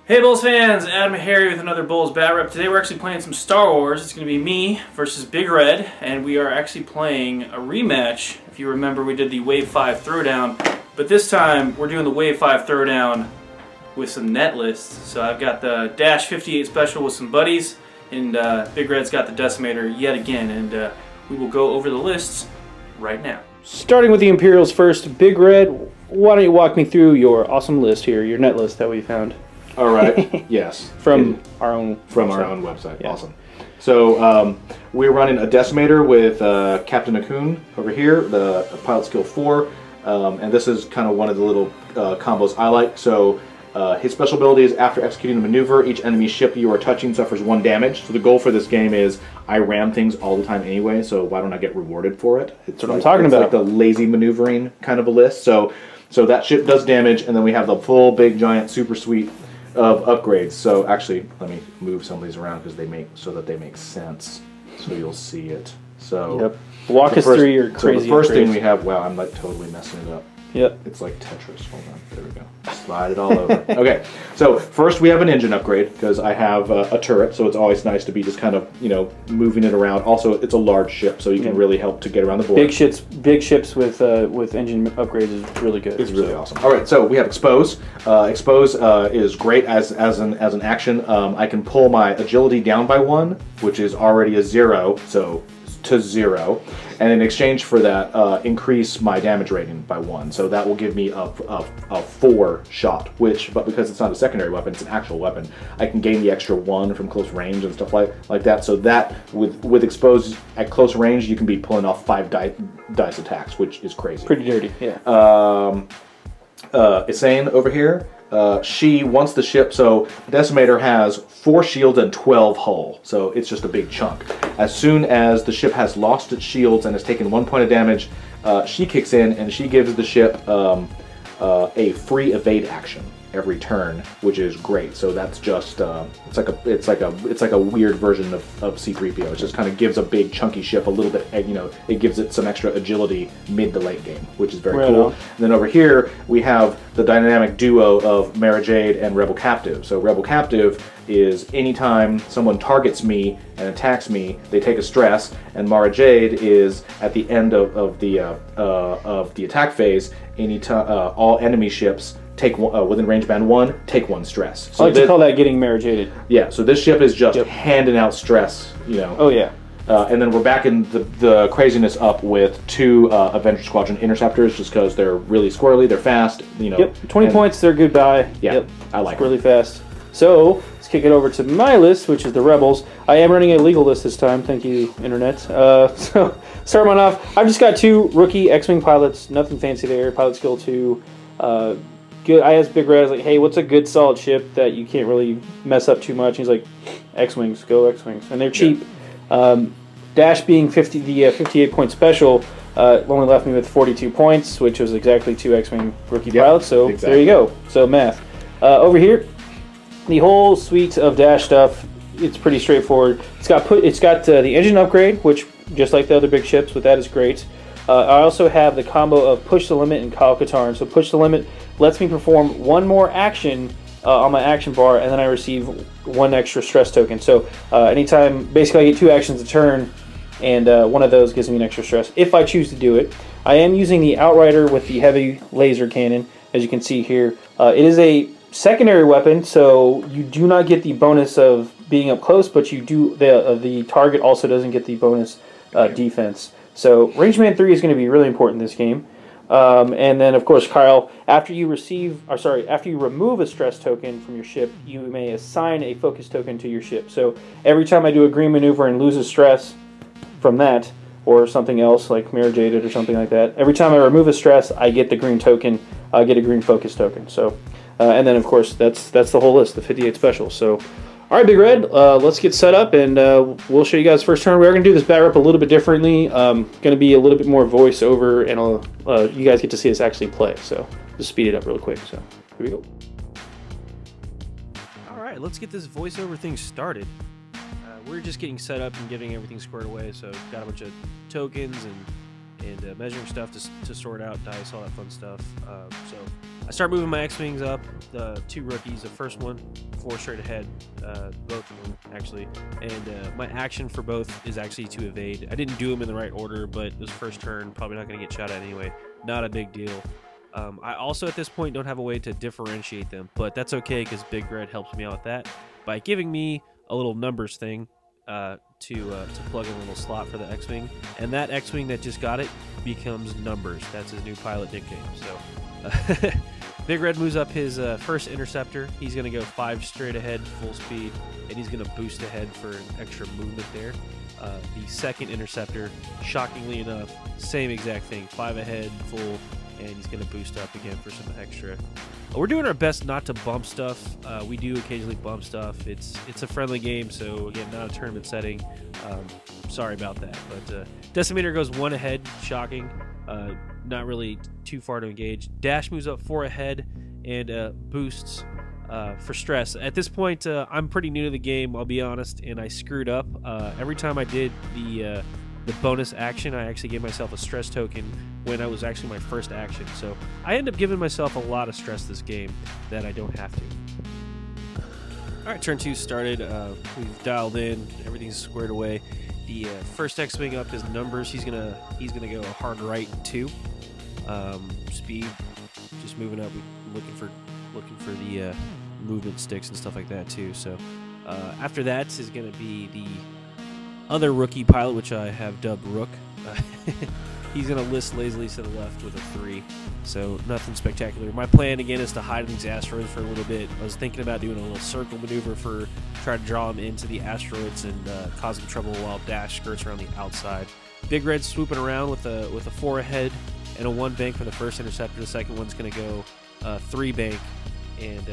Hey BoLS fans, AdamHarry with another BoLS Bat Rep. Today we're actually playing some Star Wars. It's going to be me versus BigRed, and we are actually playing a rematch. If you remember, we did the Wave 5 Throwdown, but this time we're doing the Wave 5 Throwdown with some NetLists. So I've got the Dash 58 Special with some buddies, and BigRed's got the Decimator yet again, and we will go over the lists right now. Starting with the Imperials first, BigRed, why don't you walk me through your awesome list here, your NetList that we found. All right. Yes. From our own website. Yeah. Awesome. So we're running a Decimator with Captain Akun over here, the pilot skill 4, and this is kind of one of the little combos I like. So his special ability is after executing a maneuver, each enemy ship you are touching suffers 1 damage. So the goal for this game is I ram things all the time anyway, so why don't I get rewarded for it? It's what I'm talking about. It's like the lazy maneuvering kind of a list. So that ship does damage, and then we have the full big giant super sweet of upgrades. So actually, let me move some of these around because they make sense. So you'll see it. So yep. Walk us through your crazy. So the first thing we have. Wow, I'm like totally messing it up. Yep. It's like Tetris. Hold on. There we go. Slide it all over. Okay. So first we have an engine upgrade because I have a turret, so it's always nice to be just kind of moving it around. Also, it's a large ship, so you can really help to get around the board. Big ships with engine upgrades is really good. It's really awesome. All right. So we have Expose. Expose is great as an action. I can pull my agility down by 1, which is already a 0. So to 0, and in exchange for that, increase my damage rating by 1. So that will give me a 4 shot. But because it's not a secondary weapon, it's an actual weapon, I can gain the extra 1 from close range and stuff like that. So that with Expose at close range, you can be pulling off 5 dice attacks, which is crazy. Pretty dirty. Yeah. Isane over here. She wants the ship, so Decimator has 4 shields and 12 hull, so it's just a big chunk. As soon as the ship has lost its shields and has taken 1 point of damage, she kicks in and she gives the ship a free evade action every turn, which is great. So that's just it's like a weird version of C-3PO. It just kind of gives a big chunky ship a little bit, it gives it some extra agility mid to late game, which is very cool. And then over here we have the dynamic duo of Mara Jade and Rebel Captive. So Rebel Captive is anytime someone targets me and attacks me, they take a stress, and Mara Jade is at the end of the attack phase. Anytime all enemy ships take within range band 1, take 1 stress. So I like to call that getting Mara Jaded. Yeah, so this ship is just handing out stress, Oh yeah. And then we're backing the craziness up with 2 Avenger Squadron Interceptors, just because they're really squirrely, they're fast, Yep, 20 points, they're goodbye. Yeah, yep. I like really fast. So let's kick it over to my list, which is the Rebels. I am running a legal list this time, thank you, Internet. So starting one off, I've just got 2 rookie X-Wing pilots, nothing fancy there, pilot skill 2. Good. I asked BigRed, I was like, hey, what's a good solid ship that you can't really mess up too much? He's like, X-Wings, go X-Wings. And they're cheap. Yeah. Dash being 58 point special only left me with 42 points, which was exactly 2 X-Wing rookie pilots. So there you go. So math. Over here, the whole suite of Dash stuff, it's pretty straightforward. It's got the engine upgrade, which just like the other big ships, with that is great. I also have the combo of Push the Limit and Kyle Katarn. So Push the Limit lets me perform 1 more action on my action bar, and then I receive 1 extra stress token. So anytime, basically I get 2 actions a turn, and one of those gives me an extra stress, if I choose to do it. I am using the Outrider with the heavy laser cannon, as you can see here. It is a secondary weapon, so you do not get the bonus of being up close, but you do the target also doesn't get the bonus defense. So Range Man 3 is going to be really important in this game. And then, of course, Kyle, after you remove a stress token from your ship, you may assign a focus token to your ship. So every time I do a green maneuver and lose a stress from that, or something else like Mara Jaded or something like that, every time I remove a stress, I get the green token. I get a green focus token. So, and then, of course, that's the whole list, the 58 special. So. All right, BigRed, let's get set up, and we'll show you guys first turn. We are going to do this bat rep a little bit differently. Going to be a little bit more voiceover, and you guys get to see us actually play. So just speed it up real quick. So here we go. All right, let's get this voiceover thing started. We're just getting set up and getting everything squared away. So got a bunch of tokens and measuring stuff to sort out dice, all that fun stuff. So I start moving my X-Wings up, the 2 rookies, the first one, 4 straight ahead, both of them, actually. And my action for both is actually to evade. I didn't do them in the right order, but this first turn, probably not going to get shot at anyway. Not a big deal. I also, at this point, don't have a way to differentiate them, but that's okay because BigRed helps me out with that by giving me a little numbers thing to plug in a little slot for the X-Wing. And that X-Wing that just got it becomes Numbers. That's his new pilot nickname. So BigRed moves up his first interceptor. He's going to go 5 straight ahead, full speed, and he's going to boost ahead for an extra movement there. The second interceptor, shockingly enough, same exact thing, 5 ahead, full, and he's going to boost up again for some extra. We're doing our best not to bump stuff. We do occasionally bump stuff. It's a friendly game, so again, not a tournament setting. Sorry about that. But Decimator goes 1 ahead, shocking. Not really too far to engage. Dash moves up 4 ahead and boosts for stress. At this point, I'm pretty new to the game, I'll be honest, and I screwed up. Every time I did the bonus action, I actually gave myself a stress token when I was actually my first action. So I end up giving myself a lot of stress this game that I don't have to. All right, turn 2 started. We've dialed in. Everything's squared away. The first X-Wing up is Numbers. He's gonna go a hard right 2. Speed, just moving up. Looking for the movement sticks and stuff like that too. So after that is gonna be the other rookie pilot, which I have dubbed Rook. He's going to list lazily to the left with a 3, so nothing spectacular. My plan, again, is to hide in these asteroids for a little bit. I was thinking about doing a little circle maneuver for trying to draw him into the asteroids and cause him trouble while Dash skirts around the outside. BigRed swooping around with a 4 ahead and a 1 bank for the first interceptor. The second one's going to go 3 bank, and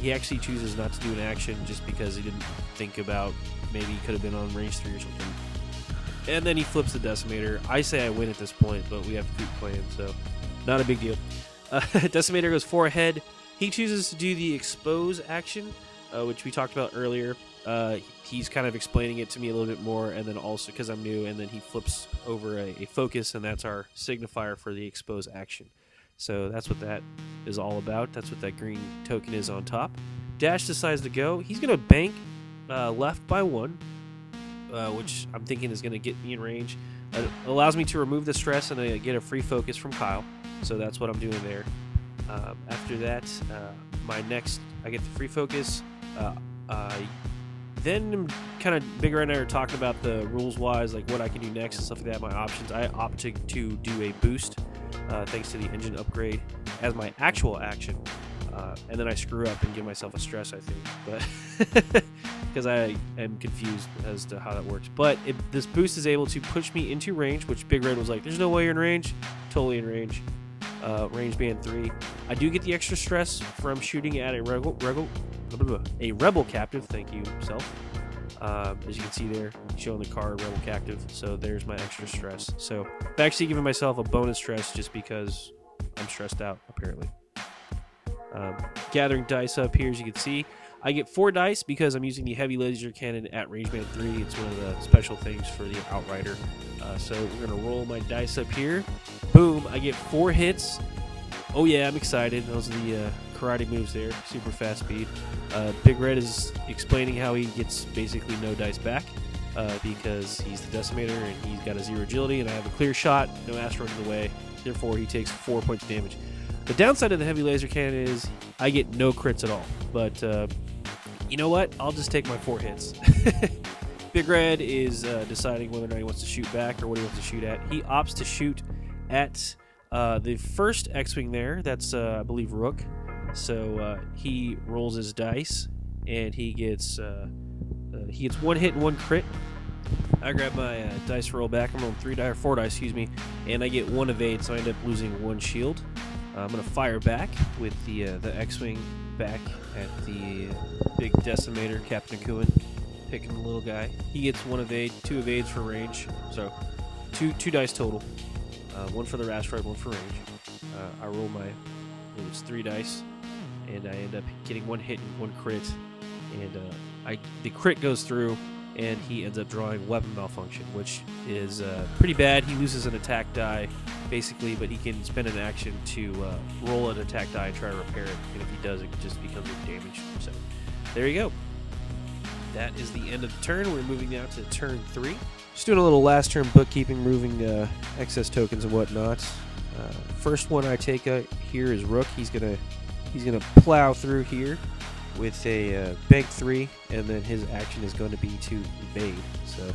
he actually chooses not to do an action just because he didn't think about maybe he could have been on range 3 or something. And then he flips the Decimator. I say I win at this point, but we have to keep playing, so not a big deal. Decimator goes 4 ahead. He chooses to do the expose action, which we talked about earlier. He's kind of explaining it to me a little bit more, and then also because I'm new, and then he flips over a focus, and that's our signifier for the expose action. So that's what that is all about. That's what that green token is on top. Dash decides to go. He's going to bank left by 1. Which I'm thinking is going to get me in range. It allows me to remove the stress and I get a free focus from Kyle. So that's what I'm doing there. After that, I get the free focus. Then kind of BigRed and I are talking about the rules-wise, like what I can do next and stuff like that, my options. I opted to do a boost thanks to the engine upgrade as my actual action. And then I screw up and give myself a stress, I think, but because I am confused as to how that works. But this boost is able to push me into range, which BigRed was like, there's no way you're in range. Totally in range. Range band 3. I do get the extra stress from shooting at a rebel captive. Thank you, self. As you can see there, showing the card rebel captive. So there's my extra stress. So I've actually given myself a bonus stress just because I'm stressed out, apparently. Gathering dice up here, as you can see. I get 4 dice because I'm using the heavy laser cannon at range band 3. It's one of the special things for the Outrider. So we're going to roll my dice up here. Boom, I get 4 hits. Oh yeah, I'm excited. Those are the karate moves there. Super fast speed. BigRed is explaining how he gets basically no dice back because he's the Decimator and he's got a 0 agility and I have a clear shot, no asteroid in the way. Therefore, he takes 4 points of damage. The downside of the heavy laser cannon is I get no crits at all. But you know what? I'll just take my 4 hits. BigRed is deciding whether or not he wants to shoot back or what he wants to shoot at. He opts to shoot at the first X-Wing there. That's, I believe, Rook. So he rolls his dice, and he gets 1 hit and 1 crit. I grab my dice roll back. I'm rolling 4 dice, excuse me, and I get 1 evade, so I end up losing 1 shield. I'm going to fire back with the X-Wing back at the big Decimator, Captain Koenig, picking the little guy. He gets 1 evade, 2 evades for range, so two dice total. 1 for the asteroid, 1 for range. I roll it's 3 dice, and I end up getting 1 hit and 1 crit, and the crit goes through. and he ends up drawing Weapon Malfunction, which is pretty bad. He loses an attack die, basically, but he can spend an action to roll an attack die and try to repair it, and if he does, it just becomes a damage. So there you go. That is the end of the turn. We're moving now to turn 3. Just doing a little last turn bookkeeping, moving excess tokens and whatnot. First one I take here is Rook. He's gonna plow through here with a bank 3, and then his action is going to be to evade. So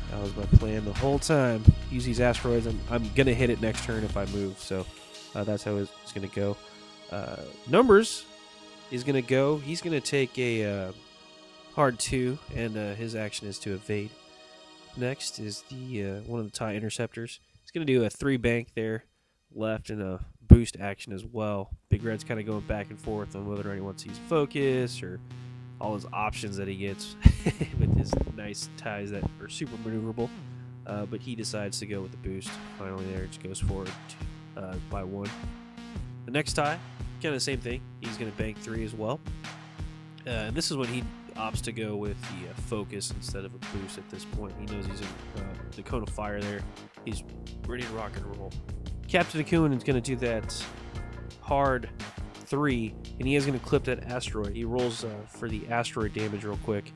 that was my plan the whole time. Use these asteroids. I'm gonna hit it next turn if I move. So that's how it's gonna go. Numbers is gonna go. He's gonna take a hard 2, and his action is to evade. Next is the one of the TIE interceptors. He's going to do a 3 bank there left and a boost action as well. BigRed's kind of going back and forth on whether or not he wants to use focus or all his options that he gets with his nice ties that are super maneuverable. But he decides to go with the boost. Finally there, just goes forward by 1. The next tie, kind of the same thing. He's going to bank 3 as well. And this is when he opts to go with the focus instead of a boost at this point. He knows he's in the cone of fire there. He's ready to rock and roll. Captain Koenig is going to do that hard 3, and he is going to clip that asteroid. He rolls for the asteroid damage real quick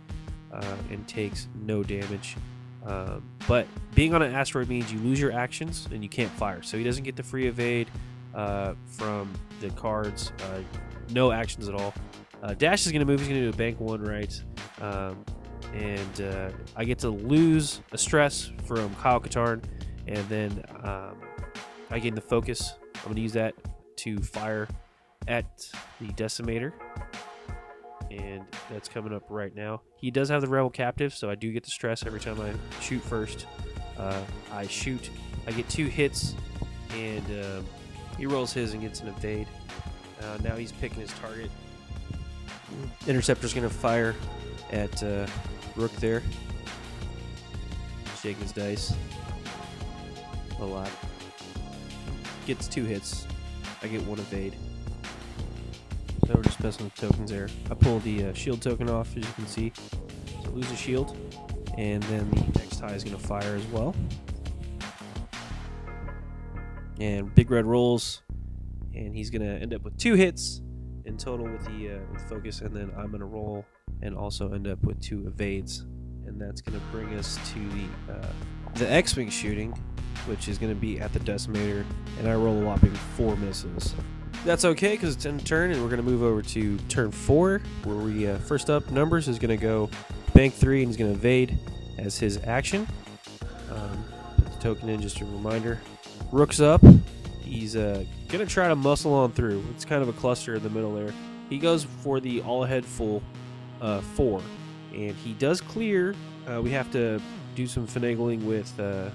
and takes no damage. But being on an asteroid means you lose your actions and you can't fire. So he doesn't get the free evade from the cards. No actions at all. Dash is going to move. He's going to do a bank 1 right. And I get to lose a stress from Kyle Katarn. And then I gain the focus. I'm going to use that to fire at the Decimator. And that's coming up right now. He does have the Rebel Captive, so I do get the stress every time I shoot first. I shoot. I get 2 hits. And he rolls his and gets an evade. Now he's picking his target. Interceptor's going to fire at Rook there. Shaking his dice a lot. Gets 2 hits. I get 1 evade. So we're just messing with tokens there. I pull the shield token off, as you can see. So lose a shield. And then the next tie is going to fire as well. And BigRed rolls. And he's going to end up with 2 hits in total with the focus, and then I'm going to roll and also end up with 2 evades, and that's going to bring us to the X-Wing shooting, which is going to be at the Decimator, and I roll a whopping 4 misses. That's okay because it's end turn, and we're going to move over to turn 4, where we first up, Numbers is going to go bank 3, and he's going to evade as his action. Put the token in, just a reminder. Rook's up. He's going to try to muscle on through. It's kind of a cluster in the middle there. He goes for the all-ahead full 4. And he does clear. We have to do some finagling with the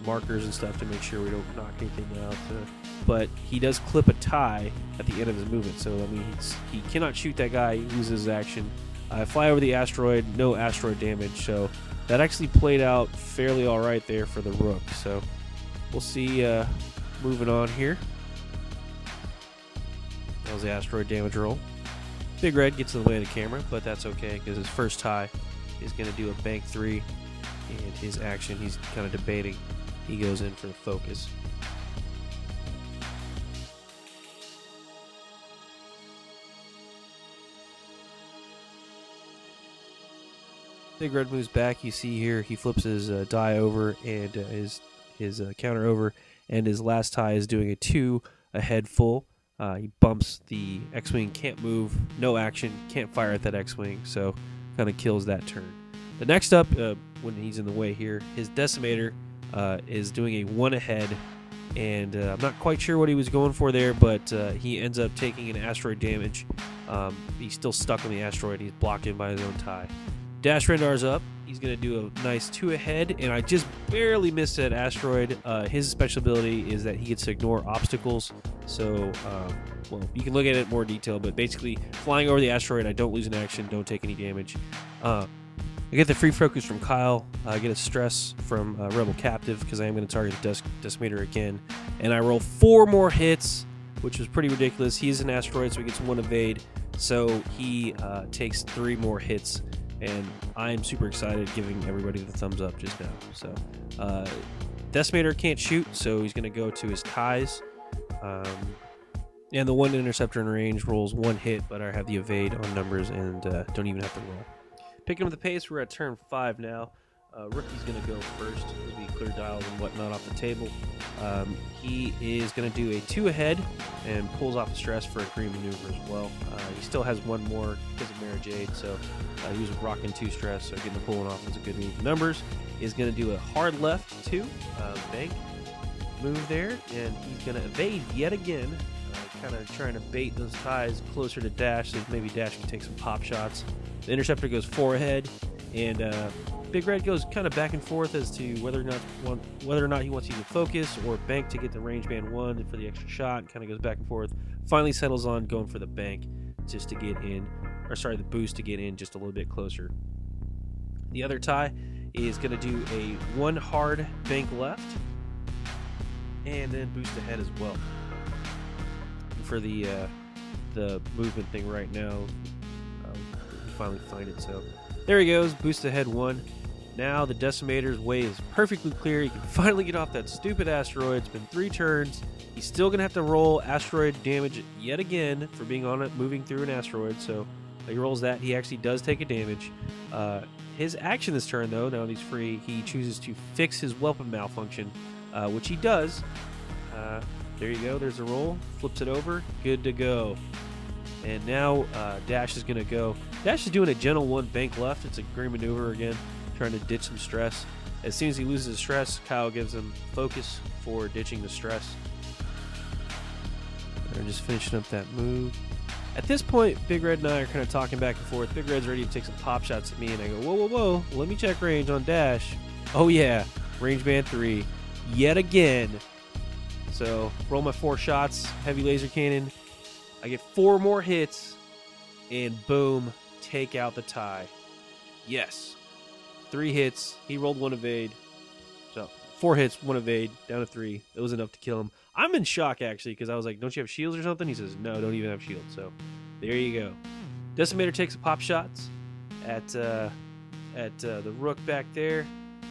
markers and stuff to make sure we don't knock anything out. But he does clip a tie at the end of his movement. So, I mean, he cannot shoot that guy. He loses his action. I fly over the asteroid. No asteroid damage. So that actually played out fairly all right there for the Rook. So we'll see... moving on here. That was the asteroid damage roll. BigRed gets in the way of the camera, but that's okay because his first tie is going to do a bank 3, and his action, he's kind of debating. He goes in for the focus. BigRed moves back. You see here he flips his die over and his counter over. And his last tie is doing a 2 ahead full. He bumps the X-Wing, can't move, no action, can't fire at that X-Wing, so kind of kills that turn. The next up, when he's in the way here, his Decimator is doing a 1 ahead, and I'm not quite sure what he was going for there, but he ends up taking an asteroid damage. He's still stuck on the asteroid. He's blocked in by his own tie. Dash Rendar's up. He's going to do a nice 2 ahead, and I just barely missed that asteroid. His special ability is that he gets to ignore obstacles. So, well, you can look at it in more detail, but basically flying over the asteroid, I don't lose an action, don't take any damage. I get the free focus from Kyle. I get a stress from Rebel Captive because I am going to target the Decimator again. And I roll 4 more hits, which was pretty ridiculous. He is an asteroid, so he gets 1 evade. So he takes 3 more hits and I'm super excited, giving everybody the thumbs up just now. So Decimator can't shoot, so he's going to go to his ties. And the one interceptor in range rolls 1 hit, but I have the evade on numbers and don't even have to roll. Picking up the pace, we're at turn 5 now. Rookie's going to go first as we clear dials and whatnot off the table. He is going to do a 2 ahead and pulls off the stress for a green maneuver as well. He still has 1 more because of Mara Jade, so he was rocking 2 stress, so getting the pulling off is a good move. Numbers is going to do a hard left 2 bank move there, and he's going to evade yet again, kind of trying to bait those ties closer to Dash, so maybe Dash can take some pop shots. The interceptor goes 4 ahead, and BigRed goes kind of back and forth as to whether or not he wants to use a focus or bank to get the range band 1 for the extra shot. Kind of goes back and forth. Finally settles on going for the bank just to get in, or sorry, the boost to get in just a little bit closer. The other tie is going to do a 1 hard bank left and then boost ahead as well. For the movement thing right now, we finally find it. So there he goes, boost ahead 1. Now the Decimator's way is perfectly clear. He can finally get off that stupid asteroid. It's been 3 turns. He's still gonna have to roll asteroid damage yet again for being on it, moving through an asteroid. So he rolls that. He actually does take a damage. His action this turn, though, now that he's free, he chooses to fix his weapon malfunction, which he does. There you go. There's a roll. Flips it over. Good to go. And now Dash is going to go. Dash is doing a gentle 1 bank left. It's a green maneuver again, trying to ditch some stress. As soon as he loses his stress, Kyle gives him focus for ditching the stress. They're just finishing up that move. At this point, BigRed and I are kind of talking back and forth. BigRed's ready to take some pop shots at me, and I go, whoa, whoa, whoa. Let me check range on Dash. Oh, yeah. Range band 3. Yet again. So, roll my 4 shots, heavy laser cannon. I get 4 more hits, and boom, take out the tie. Yes. 3 hits. He rolled 1 evade. So, 4 hits, 1 evade, down to 3. It was enough to kill him. I'm in shock, actually, because I was like, don't you have shields or something? He says, no, don't even have shields. So, there you go. Decimator takes a pop shots at the Rook back there.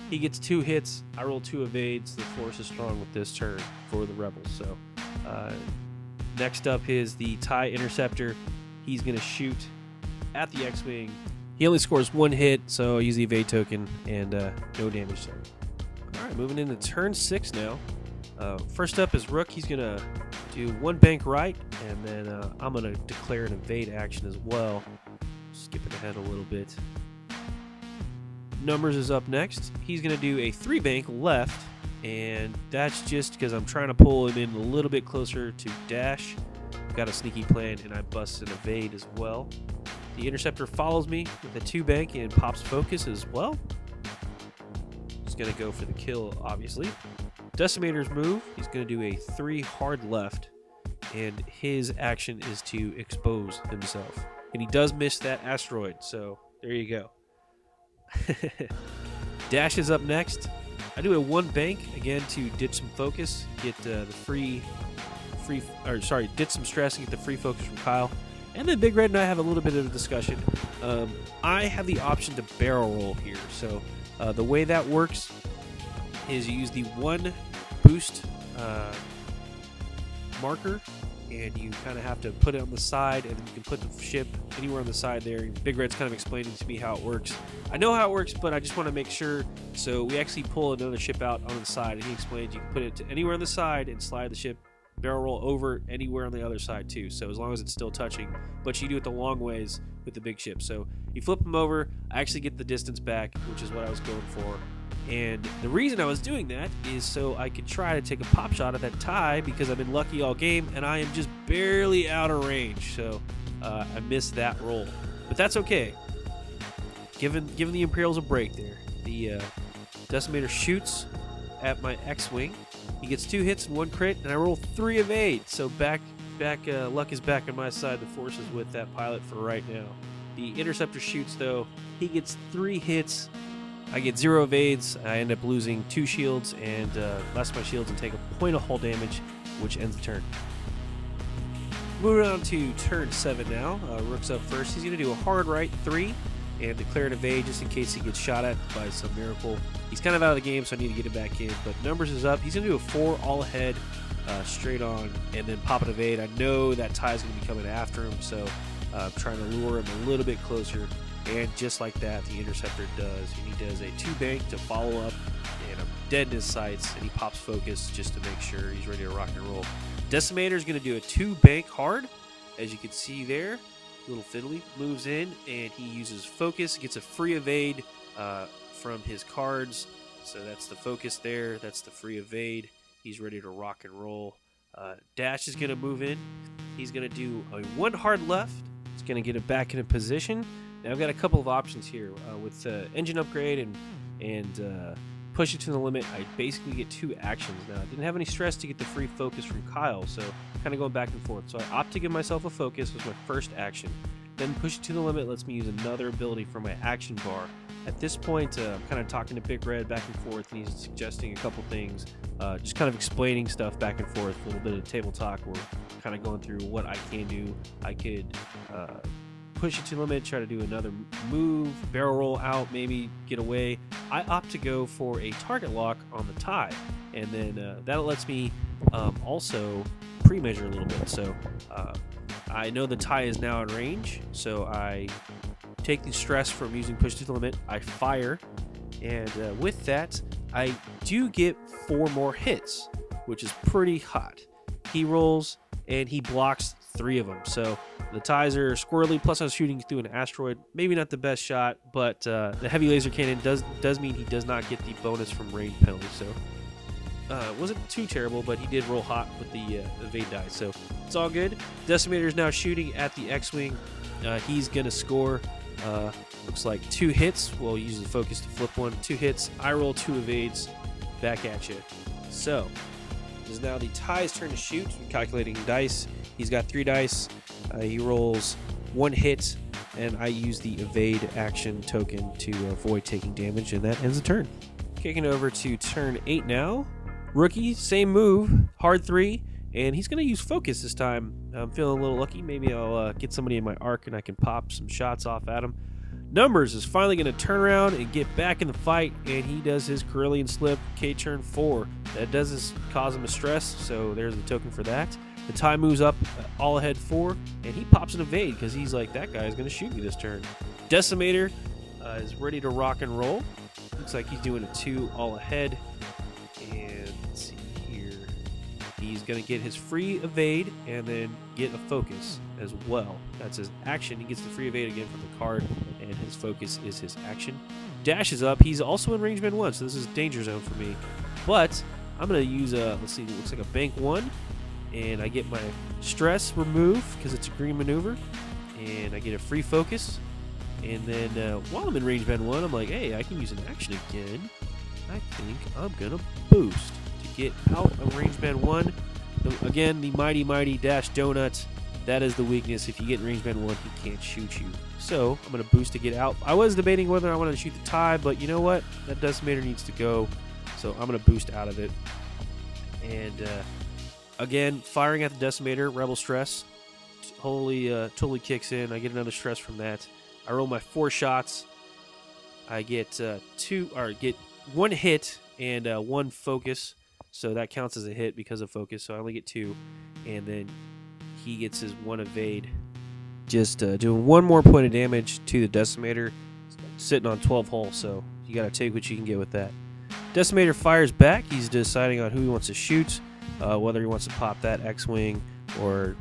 He gets 2 hits. I roll 2 evades. The force is strong with this turn for the Rebels. So next up is the TIE Interceptor. He's going to shoot at the X-Wing. He only scores 1 hit, so I use the evade token and no damage. All right, moving into turn 6 now. First up is Rook. He's going to do 1 bank right, and then I'm going to declare an evade action as well. Skipping ahead a little bit. Numbers is up next. He's going to do a 3 bank left, and that's just because I'm trying to pull him in a little bit closer to Dash. Got a sneaky plan, and I bust an evade as well. The Interceptor follows me with a 2 bank and pops focus as well. He's going to go for the kill, obviously. Decimator's move, he's going to do a 3 hard left, and his action is to expose himself. And he does miss that asteroid, so there you go. Dash is up next. I do a 1 bank again to ditch some focus, get the ditch some stress and get the free focus from Kyle. And then BigRed and I have a little bit of a discussion. I have the option to barrel roll here. So the way that works is you use the 1 boost marker, and you kind of have to put it on the side, and then you can put the ship anywhere on the side there. BigRed's kind of explaining to me how it works. I know how it works, but I just want to make sure. So we actually pull another ship out on the side, and he explains you can put it to anywhere on the side and slide the ship barrel roll over anywhere on the other side too. So as long as it's still touching, but you do it the long ways with the big ship. So you flip them over, I actually get the distance back, which is what I was going for. And the reason I was doing that is so I could try to take a pop shot at that tie, because I've been lucky all game and I am just barely out of range. So I missed that roll, but that's okay. Giving the Imperials a break there. The Decimator shoots at my X-Wing. He gets 2 hits and 1 crit, and I roll 3 evade. So luck is back on my side. The force is with that pilot for right now. The Interceptor shoots, though. He gets 3 hits. I get 0 evades. I end up losing 2 shields and less my shields and take a point of hull damage, which ends the turn. Moving on to turn 7 now. Rook's up first. He's going to do a hard right 3 and declare an evade just in case he gets shot at by some miracle. He's kind of out of the game, so I need to get him back in. But numbers is up. He's going to do a 4 all ahead, straight on, and then pop an evade. I know that tie is going to be coming after him, so I'm trying to lure him a little bit closer. And just like that, the interceptor does. And he does a 2 bank to follow up, and I'm dead in his sights, and he pops focus just to make sure he's ready to rock and roll. Decimator is going to do a 2 bank hard, as you can see there. Little fiddly moves in, and he uses focus, gets a free evade from his cards. So that's the focus there. That's the free evade. He's ready to rock and roll. Dash is going to move in. He's going to do a 1 hard left. It's going to get it back into position. Now I've got a couple of options here with engine upgrade and push it to the limit. I basically get 2 actions now. I didn't have any stress to get the free focus from Kyle, so kind of going back and forth. So I opt to give myself a focus as my first action. Then push it to the limit lets me use another ability from my action bar. At this point, I'm kind of talking to BigRed back and forth, and he's suggesting a couple things, just kind of explaining stuff back and forth, a little bit of table talk. We're kind of going through what I can do. I could push it to the limit, try to do another move, barrel roll out, maybe get away. I opt to go for a target lock on the tie, and then that lets me also pre-measure a little bit. So I know the tie is now in range, so I take the stress from using push to the limit, I fire, and with that, I do get 4 more hits, which is pretty hot. He rolls, and he blocks 3 of them. So the ties are squirrely, plus I was shooting through an asteroid. Maybe not the best shot, but the heavy laser cannon does mean he does not get the bonus from range penalty. So it wasn't too terrible, but he did roll hot with the evade die. So it's all good. Decimator is now shooting at the X-Wing. He's going to score, looks like 2 hits. We'll use the focus to flip 1. 2 hits. I roll 2 evades. Back at you. So it is now the tie's turn to shoot. I'm calculating dice. He's got 3 dice. He rolls 1 hit, and I use the evade action token to avoid taking damage, and that ends the turn. Kicking over to turn 8 now. Rookie, same move, hard 3, and he's going to use focus this time. I'm feeling a little lucky. Maybe I'll get somebody in my arc, and I can pop some shots off at him. Numbers is finally going to turn around and get back in the fight, and he does his Carillion slip, K turn 4. That does cause him a stress, so there's the token for that. The tie moves up all ahead 4, and he pops an evade because he's like, that guy is going to shoot me this turn. Decimator is ready to rock and roll. Looks like he's doing a 2 all ahead. And let's see here. He's going to get his free evade and then get a focus as well. That's his action. He gets the free evade again from the card, and his focus is his action. Dash is up. He's also in range band 1, so this is danger zone for me. But I'm going to use a, let's see, it looks like a bank 1. And I get my stress removed because it's a green maneuver. And I get a free focus. And then while I'm in range band 1, I'm like, hey, I can use an action again. I think I'm going to boost to get out of range band 1. Again, the mighty dash donut. That is the weakness. If you get in range band 1, he can't shoot you. So I'm going to boost to get out. I was debating whether I wanted to shoot the tie, but you know what? That Decimator needs to go. So I'm going to boost out of it. And again, firing at the Decimator, Rebel Stress, totally kicks in. I get another stress from that. I roll my 4 shots. I get 1 hit and 1 focus, so that counts as a hit because of focus. So I only get 2, and then he gets his 1 evade. Just doing 1 more point of damage to the Decimator, sitting on 12 hull. So you got to take what you can get with that. Decimator fires back. He's deciding on who he wants to shoot. Whether he wants to pop that X-Wing or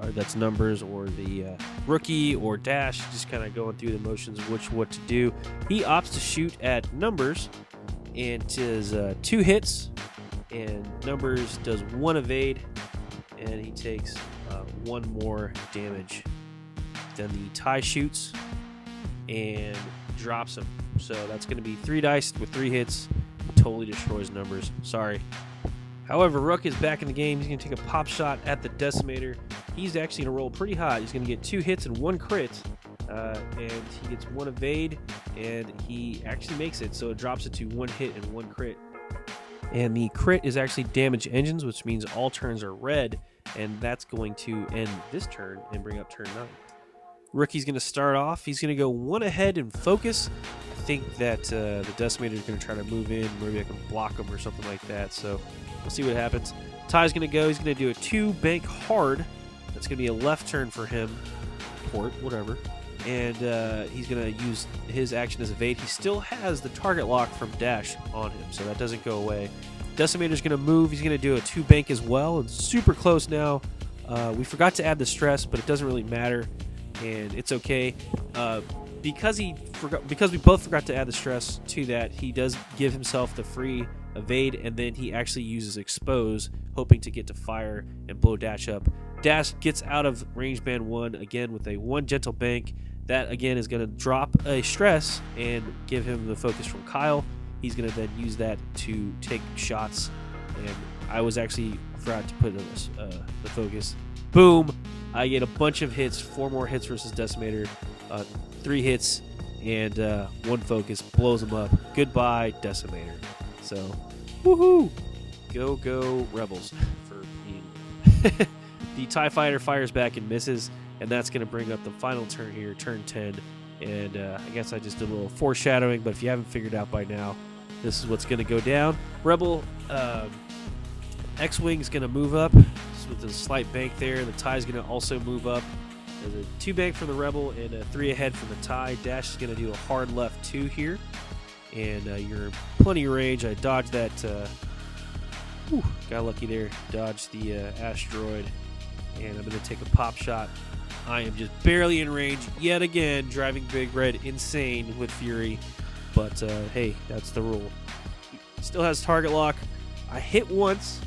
that's numbers or the rookie or dash, just kind of going through the motions of what to do. He opts to shoot at numbers and does 2 hits, and numbers does 1 evade, and he takes 1 more damage. Then the tie shoots and drops him. So that's going to be 3 dice with 3 hits. Totally destroys numbers. Sorry. However, Rook is back in the game. He's going to take a pop shot at the Decimator. He's actually going to roll pretty hot. He's going to get 2 hits and 1 crit. And he gets 1 evade, and he actually makes it. So it drops it to 1 hit and 1 crit. And the crit is actually damage engines, which means all turns are red. And that's going to end this turn and bring up turn 9. Rookie's going to start off. He's going to go one ahead and focus. I think that the Decimator is going to try to move in. Maybe I can block him or something like that. So we'll see what happens. Ty's going to go. He's going to do a 2-bank hard. That's going to be a left turn for him. Port, whatever. And he's going to use his action as evade. He still has the target lock from dash on him, so that doesn't go away. Decimator's going to move. He's going to do a 2-bank as well, and super close now. We forgot to add the stress, but it doesn't really matter, and it's okay. Because we both forgot to add the stress to that, he does give himself the free evade, and then he actually uses expose, hoping to get to fire and blow dash up. Dash gets out of range band 1 again with a 1 gentle bank. That again is going to drop a stress and give him the focus from Kyle. He's going to then use that to take shots, and I was actually forgot to put the focus. Boom! I get a bunch of hits, 4 more hits versus Decimator, 3 hits, and 1 focus, blows him up. Goodbye, Decimator. So, woohoo! Go Rebels for being. The TIE Fighter fires back and misses, and that's going to bring up the final turn here, turn 10. And I guess I just did a little foreshadowing, but if you haven't figured out by now, this is what's going to go down. Rebel X-Wing is going to move up with a slight bank there. The TIE is going to also move up. There's a 2-bank from the Rebel and a 3 ahead from the TIE. Dash is going to do a hard left 2 here. And you're in plenty of range. I dodged that. Got lucky there. Dodged the asteroid. And I'm going to take a pop shot. I am just barely in range yet again, driving BigRed insane with Fury. But hey, that's the rule. Still has target lock. I hit once,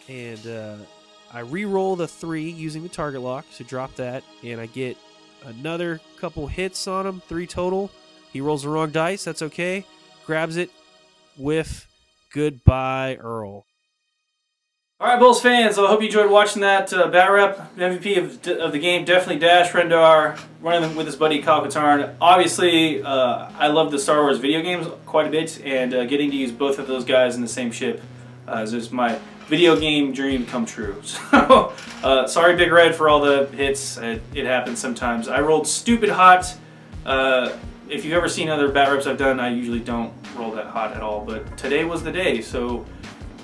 and I re-roll the 3 using the target lock, so drop that, and I get another couple hits on him, 3 total. He rolls the wrong dice, that's okay. Grabs it, whiff, goodbye, Earl. All right, BoLS fans, I hope you enjoyed watching that bat rep. MVP of the game, definitely Dash Rendar, running with his buddy Kyle Katarn. Obviously, I love the Star Wars video games quite a bit, and getting to use both of those guys in the same ship is just my video game dream come true. So, sorry BigRed for all the hits. It happens sometimes. I rolled stupid hot. If you've ever seen other bat reps I've done, I usually don't roll that hot at all, but today was the day, so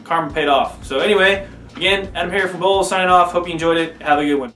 karma paid off. So anyway, again, AdamHarry from BoLS signing off. Hope you enjoyed it. Have a good one.